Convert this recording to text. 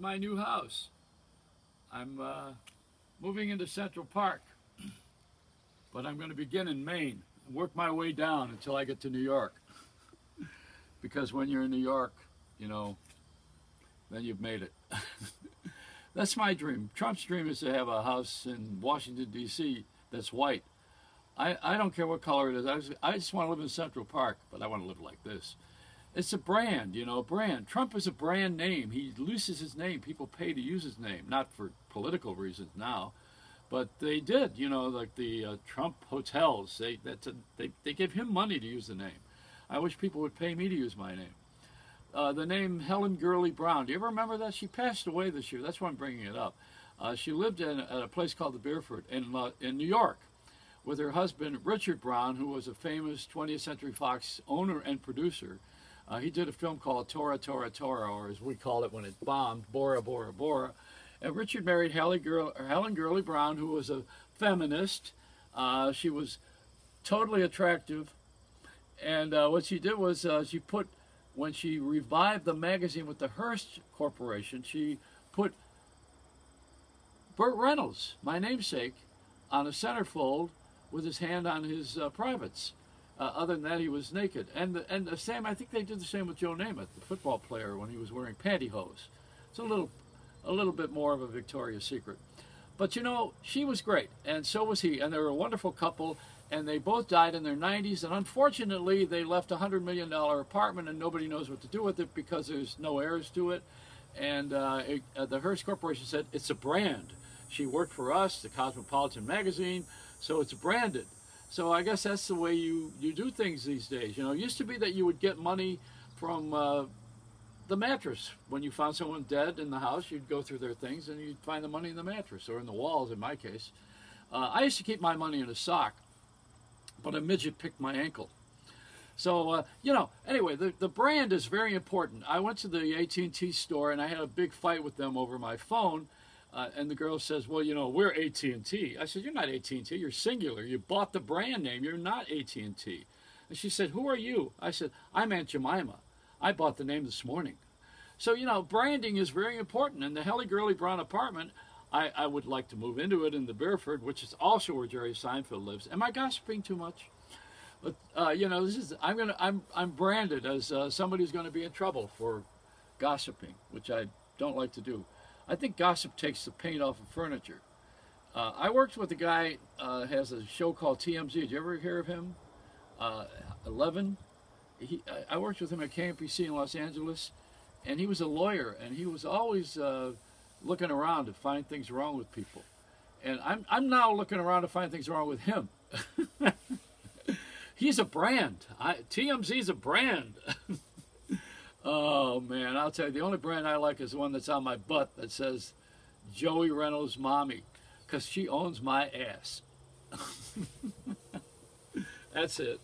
My new house. I'm moving into Central Park, but I'm going to begin in Maine and work my way down until I get to New York. Because when you're in New York, you know, then you've made it. That's my dream. Trump's dream is to have a house in Washington, D.C. that's white. I don't care what color it is. I just want to live in Central Park, but I want to live like this. It's a brand, you know, a brand. Trump is a brand name. He loses his name. People pay to use his name, not for political reasons now, but they did, you know, like the Trump hotels. They give him money to use the name. I wish people would pay me to use my name. The name Helen Gurley Brown. Do you ever remember that? She passed away this year. That's why I'm bringing it up. She lived at a place called the Beaufort in New York with her husband, Richard Brown, who was a famous 20th Century Fox owner and producer. He did a film called Tora, Tora, Tora, or as we call it when it bombed, Bora, Bora, Bora. And Richard married Helen Gurley Brown, who was a feminist. She was totally attractive. And what she did was when she revived the magazine with the Hearst Corporation, she put Burt Reynolds, my namesake, on a centerfold with his hand on his privates. Other than that, he was naked. And the same, I think they did the same with Joe Namath, the football player, when he was wearing pantyhose. It's a little bit more of a Victoria's Secret. But you know, she was great, and so was he, and they were a wonderful couple, and they both died in their 90s, and unfortunately, they left a $100 million apartment, and nobody knows what to do with it because there's no heirs to it. And the Hearst Corporation said, it's a brand. She worked for us, the Cosmopolitan magazine, so it's branded. So I guess that's the way you do things these days. You know, it used to be that you would get money from the mattress. When you found someone dead in the house, you'd go through their things and you'd find the money in the mattress, or in the walls in my case. I used to keep my money in a sock, but a midget picked my ankle. So, you know, anyway, the brand is very important. I went to the AT&T store and I had a big fight with them over my phone. And the girl says, well, you know, we're AT&T. I said, you're not AT&T, you're singular. You bought the brand name, you're not AT&T. And she said, who are you? I said, I'm Aunt Jemima. I bought the name this morning. So, you know, branding is very important. And the Helen Gurley Brown apartment, I would like to move into it in the Beaufort, which is also where Jerry Seinfeld lives. Am I gossiping too much? But, you know, I'm branded as somebody who's going to be in trouble for gossiping, which I don't like to do. I think gossip takes the paint off of furniture. I worked with a guy has a show called TMZ. Did you ever hear of him? 11. I worked with him at KMPC in Los Angeles, and he was a lawyer, and he was always looking around to find things wrong with people. And I'm now looking around to find things wrong with him. He's a brand. TMZ's a brand. Oh, man, I'll tell you, the only brand I like is the one that's on my butt that says Joey Reynolds Mommy, because she owns my ass. That's it.